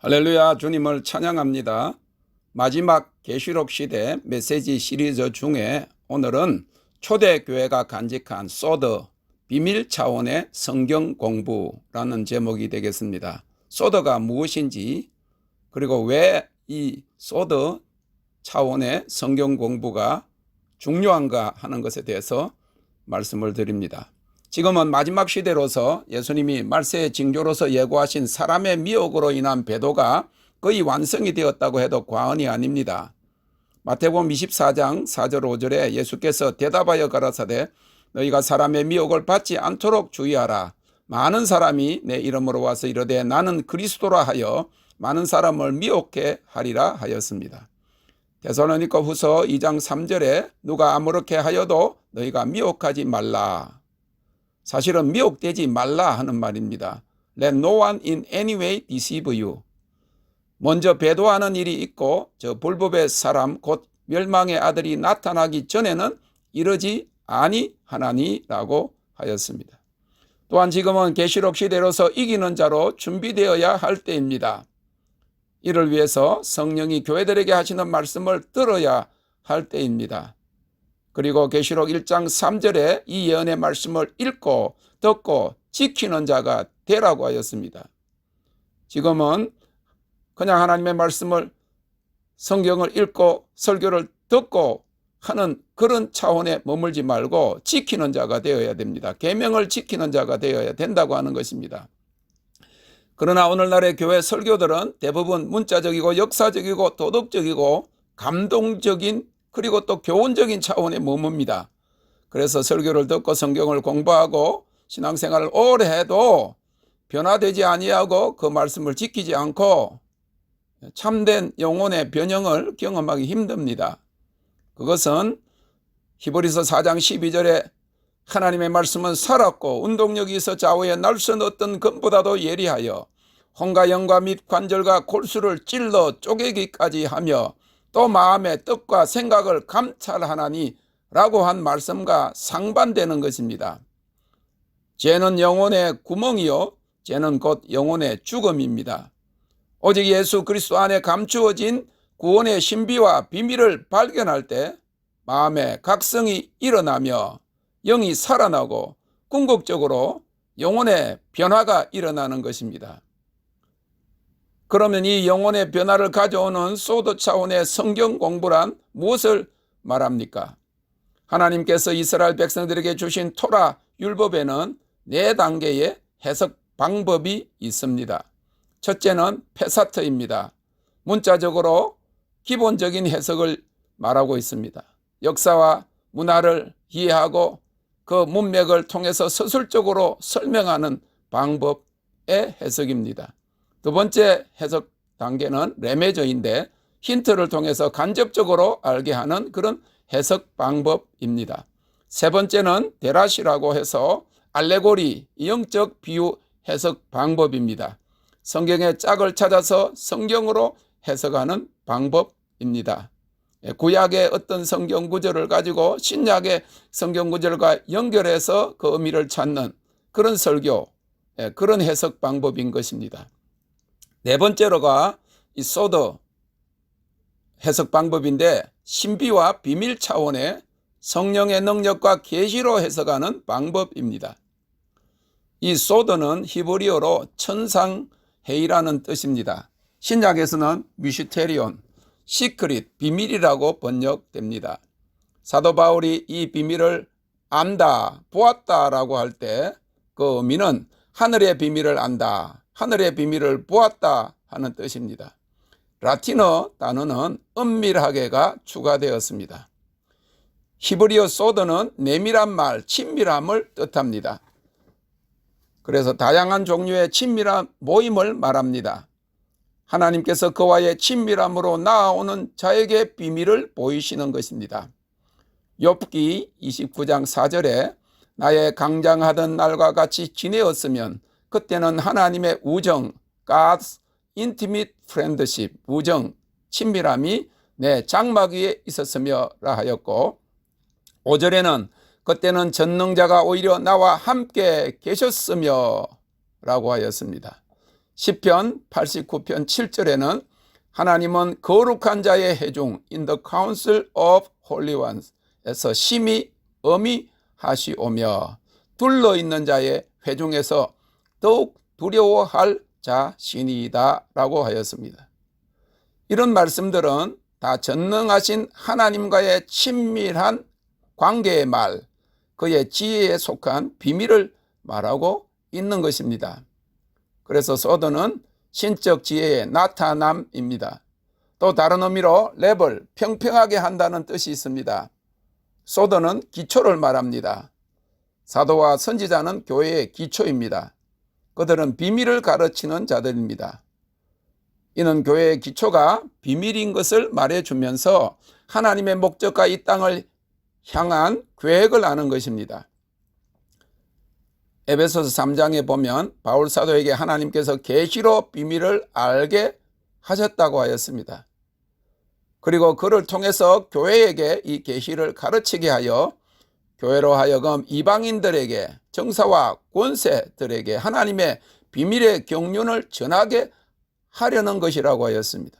할렐루야, 주님을 찬양합니다. 마지막 계시록 시대 메시지 시리즈 중에 오늘은 초대교회가 간직한 소드, 비밀 차원의 성경 공부라는 제목이 되겠습니다. 소드가 무엇인지, 그리고 왜 이 소드 차원의 성경 공부가 중요한가 하는 것에 대해서 말씀을 드립니다. 지금은 마지막 시대로서 예수님이 말세의 징조로서 예고하신 사람의 미혹으로 인한 배도가 거의 완성이 되었다고 해도 과언이 아닙니다. 마태복음 24장 4절 5절에 예수께서 대답하여 가라사대 너희가 사람의 미혹을 받지 않도록 주의하라. 많은 사람이 내 이름으로 와서 이르되 나는 그리스도라 하여 많은 사람을 미혹해 하리라 하였습니다. 데살로니가 후서 2장 3절에 누가 아무렇게 하여도 너희가 미혹하지 말라. 사실은 미혹되지 말라 하는 말입니다. Let no one in any way deceive you. 먼저 배도하는 일이 있고 저 불법의 사람 곧 멸망의 아들이 나타나기 전에는 이러지 아니하나니라고 하였습니다. 또한 지금은 계시록 시대로서 이기는 자로 준비되어야 할 때입니다. 이를 위해서 성령이 교회들에게 하시는 말씀을 들어야 할 때입니다. 그리고 계시록 1장 3절에 이 예언의 말씀을 읽고 듣고 지키는 자가 되라고 하였습니다. 지금은 그냥 하나님의 말씀을 성경을 읽고 설교를 듣고 하는 그런 차원에 머물지 말고 지키는 자가 되어야 됩니다. 계명을 지키는 자가 되어야 된다고 하는 것입니다. 그러나 오늘날의 교회 설교들은 대부분 문자적이고 역사적이고 도덕적이고 감동적인 그리고 또 교훈적인 차원에 머뭅니다. 그래서 설교를 듣고 성경을 공부하고 신앙생활을 오래 해도 변화되지 아니하고 그 말씀을 지키지 않고 참된 영혼의 변형을 경험하기 힘듭니다. 그것은 히브리서 4장 12절에 하나님의 말씀은 살았고 운동력이 있어 좌우에 날선 어떤 금보다도 예리하여 혼과 영과 및 관절과 골수를 찔러 쪼개기까지 하며 또 마음의 뜻과 생각을 감찰하나니 라고 한 말씀과 상반되는 것입니다. 죄는 영혼의 구멍이요 죄는 곧 영혼의 죽음입니다. 오직 예수 그리스도 안에 감추어진 구원의 신비와 비밀을 발견할 때 마음의 각성이 일어나며 영이 살아나고 궁극적으로 영혼의 변화가 일어나는 것입니다. 그러면 이 영혼의 변화를 가져오는 소드 차원의 성경 공부란 무엇을 말합니까? 하나님께서 이스라엘 백성들에게 주신 토라 율법에는 4단계의 해석 방법이 있습니다. 첫째는 페사트입니다. 문자적으로 기본적인 해석을 말하고 있습니다. 역사와 문화를 이해하고 그 문맥을 통해서 서술적으로 설명하는 방법의 해석입니다. 두 번째 해석 단계는 레메저인데 힌트를 통해서 간접적으로 알게 하는 그런 해석 방법입니다. 세 번째는 데라시라고 해서 알레고리, 영적 비유 해석 방법입니다. 성경의 짝을 찾아서 성경으로 해석하는 방법입니다. 구약의 어떤 성경 구절을 가지고 신약의 성경 구절과 연결해서 그 의미를 찾는 그런 설교, 그런 해석 방법인 것입니다. 네 번째로가 이 소드 해석 방법인데 신비와 비밀 차원의 성령의 능력과 계시로 해석하는 방법입니다. 이 소드는 히브리어로 천상회의라는 뜻입니다. 신약에서는 미슈테리온, 시크릿, 비밀이라고 번역됩니다. 사도 바울이 이 비밀을 안다, 보았다라고 할 때 그 의미는 하늘의 비밀을 안다, 하늘의 비밀을 보았다 하는 뜻입니다. 라틴어 단어는 은밀하게가 추가되었습니다. 히브리어 소드는 내밀한 말, 친밀함을 뜻합니다. 그래서 다양한 종류의 친밀한 모임을 말합니다. 하나님께서 그와의 친밀함으로 나아오는 자에게 비밀을 보이시는 것입니다. 욥기 29장 4절에 나의 강장하던 날과 같이 지내었으면 그때는 하나님의 우정, God's intimate friendship, 우정, 친밀함이 내 장막 위에 있었으며 라 하였고 5절에는 그때는 전능자가 오히려 나와 함께 계셨으며 라고 하였습니다. 시편 89편 7절에는 하나님은 거룩한 자의 회중 in the council of holy ones 에서 심히 엄히하시오며 둘러있는 자의 회중에서 더욱 두려워할 자신이다 라고 하였습니다. 이런 말씀들은 다 전능하신 하나님과의 친밀한 관계의 말, 그의 지혜에 속한 비밀을 말하고 있는 것입니다. 그래서 소더는 신적 지혜의 나타남입니다. 또 다른 의미로 레벨, 평평하게 한다는 뜻이 있습니다. 소더는 기초를 말합니다. 사도와 선지자는 교회의 기초입니다. 그들은 비밀을 가르치는 자들입니다. 이는 교회의 기초가 비밀인 것을 말해주면서 하나님의 목적과 이 땅을 향한 계획을 아는 것입니다. 에베소서 3장에 보면 바울 사도에게 하나님께서 계시로 비밀을 알게 하셨다고 하였습니다. 그리고 그를 통해서 교회에게 이 계시를 가르치게 하여 교회로 하여금 이방인들에게, 정사와 권세들에게 하나님의 비밀의 경륜을 전하게 하려는 것이라고 하였습니다.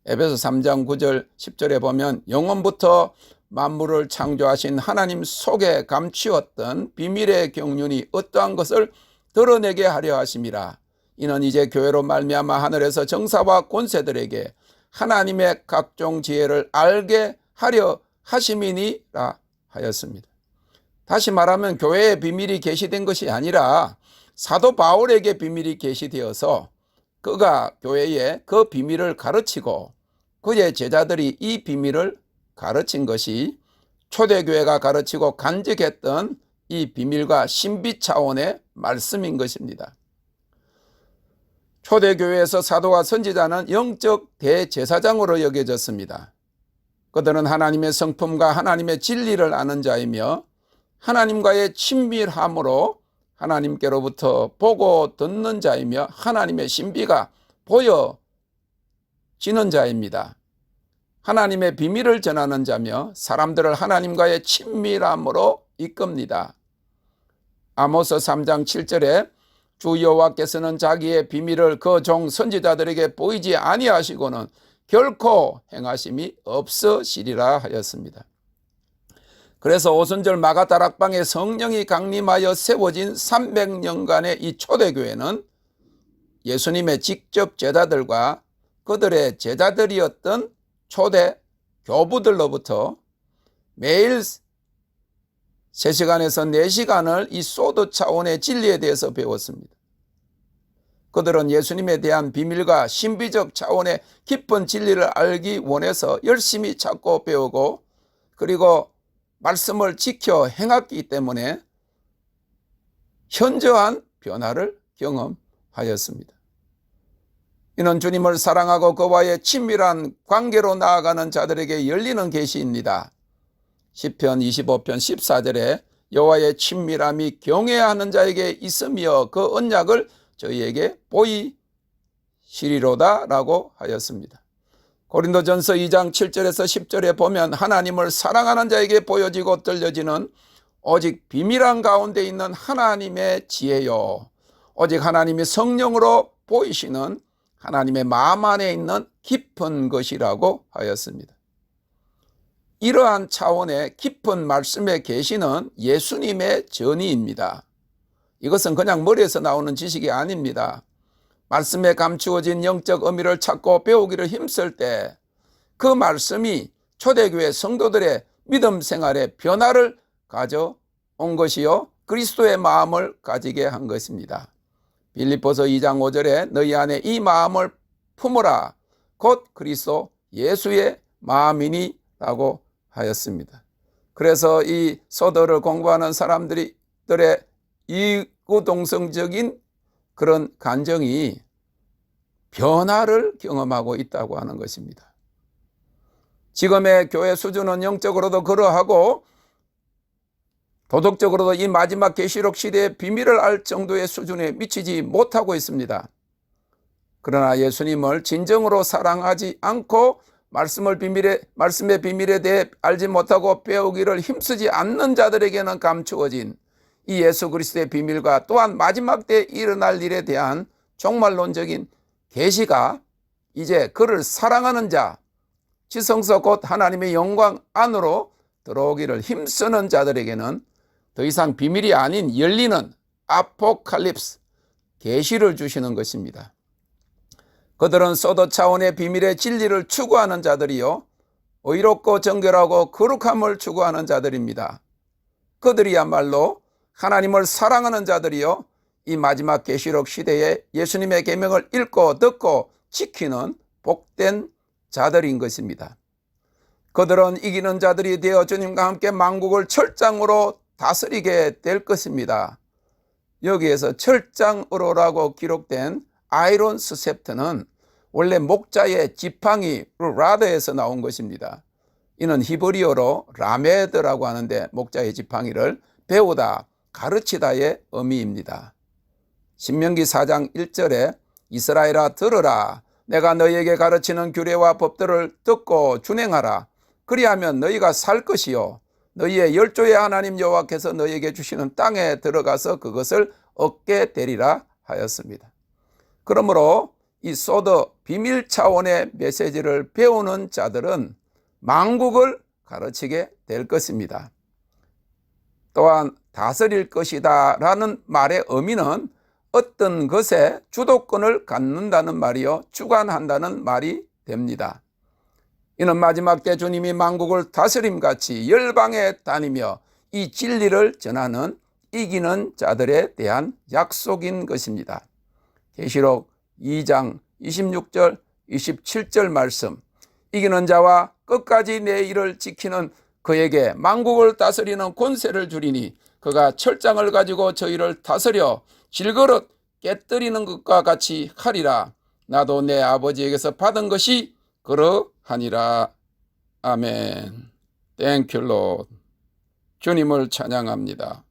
에베소 3장 9절 10절에 보면 영원부터 만물을 창조하신 하나님 속에 감추었던 비밀의 경륜이 어떠한 것을 드러내게 하려 하심이라. 이는 이제 교회로 말미암아 하늘에서 정사와 권세들에게 하나님의 각종 지혜를 알게 하려 하심이니라 하였습니다. 다시 말하면 교회의 비밀이 계시된 것이 아니라 사도 바울에게 비밀이 계시되어서 그가 교회에 그 비밀을 가르치고 그의 제자들이 이 비밀을 가르친 것이 초대교회가 가르치고 간직했던 이 비밀과 신비 차원의 말씀인 것입니다. 초대교회에서 사도와 선지자는 영적 대제사장으로 여겨졌습니다. 그들은 하나님의 성품과 하나님의 진리를 아는 자이며 하나님과의 친밀함으로 하나님께로부터 보고 듣는 자이며 하나님의 신비가 보여지는 자입니다. 하나님의 비밀을 전하는 자며 사람들을 하나님과의 친밀함으로 이끕니다. 아모스 3장 7절에 주 여호와께서는 자기의 비밀을 그 종 선지자들에게 보이지 아니하시고는 결코 행하심이 없으시리라 하였습니다. 그래서 오순절 마가다락방에 성령이 강림하여 세워진 300년간의 이 초대교회는 예수님의 직접 제자들과 그들의 제자들이었던 초대 교부들로부터 매일 3시간에서 4시간을 이 소드 차원의 진리에 대해서 배웠습니다. 그들은 예수님에 대한 비밀과 신비적 차원의 깊은 진리를 알기 원해서 열심히 찾고 배우고 그리고 말씀을 지켜 행했기 때문에 현저한 변화를 경험하였습니다. 이는 주님을 사랑하고 그와의 친밀한 관계로 나아가는 자들에게 열리는 계시입니다. 시편 25편 14절에 여호와의 친밀함이 경외하는 자에게 있으며 그 언약을 저희에게 보이시리로다 라고 하였습니다. 고린도전서 2장 7절에서 10절에 보면 하나님을 사랑하는 자에게 보여지고 들려지는 오직 비밀한 가운데 있는 하나님의 지혜요 오직 하나님이 성령으로 보이시는 하나님의 마음 안에 있는 깊은 것이라고 하였습니다. 이러한 차원의 깊은 말씀의 계시는 예수님의 전의입니다. 이것은 그냥 머리에서 나오는 지식이 아닙니다. 말씀에 감추어진 영적 의미를 찾고 배우기를 힘쓸 때 그 말씀이 초대교회 성도들의 믿음 생활에 변화를 가져온 것이요 그리스도의 마음을 가지게 한 것입니다. 빌립보서 2장 5절에 너희 안에 이 마음을 품으라 곧 그리스도 예수의 마음이니 라고 하였습니다. 그래서 이 서도를 공부하는 사람들의 이구동성적인 그런 감정이 변화를 경험하고 있다고 하는 것입니다. 지금의 교회 수준은 영적으로도 그러하고 도덕적으로도 이 마지막 계시록 시대의 비밀을 알 정도의 수준에 미치지 못하고 있습니다. 그러나 예수님을 진정으로 사랑하지 않고 말씀의 비밀에 대해 알지 못하고 배우기를 힘쓰지 않는 자들에게는 감추어진 이 예수 그리스도의 비밀과 또한 마지막 때 일어날 일에 대한 종말론적인 계시가 이제 그를 사랑하는 자, 지성소 곧 하나님의 영광 안으로 들어오기를 힘쓰는 자들에게는 더 이상 비밀이 아닌 열리는 아포칼립스, 계시를 주시는 것입니다. 그들은 소도 차원의 비밀의 진리를 추구하는 자들이요, 의롭고 정결하고 거룩함을 추구하는 자들입니다. 그들이야말로 하나님을 사랑하는 자들이요, 이 마지막 계시록 시대에 예수님의 계명을 읽고 듣고 지키는 복된 자들인 것입니다. 그들은 이기는 자들이 되어 주님과 함께 만국을 다스리게 될 것입니다. 여기에서 철장으로라고 기록된 아이론 스셉트는 원래 목자의 지팡이 라드에서 나온 것입니다. 이는 히브리어로 라메드라고 하는데 목자의 지팡이를 배우다, 가르치다의 의미입니다. 신명기 4장 1절에 이스라엘아 들으라, 내가 너희에게 가르치는 규례와 법들을 듣고 준행하라. 그리하면 너희가 살 것이요, 너희의 열조의 하나님 여호와께서 너희에게 주시는 땅에 들어가서 그것을 얻게 되리라 하였습니다. 그러므로 이 소드 비밀 차원의 메시지를 배우는 자들은 만국을 가르치게 될 것입니다. 또한 다스릴 것이다 라는 말의 의미는 어떤 것에 주도권을 갖는다는 말이요, 주관한다는 말이 됩니다. 이는 마지막 때 주님이 만국을 다스림같이 열방에 다니며 이 진리를 전하는 이기는 자들에 대한 약속인 것입니다. 계시록 2장 26절 27절 말씀, 이기는 자와 끝까지 내 일을 지키는 그에게 만국을 다스리는 권세를 주리니 그가 철장을 가지고 저희를 다스려 질그릇 깨뜨리는 것과 같이 하리라. 나도 내 아버지에게서 받은 것이 그러하니라. 아멘. 땡큐 롯. 주님을 찬양합니다.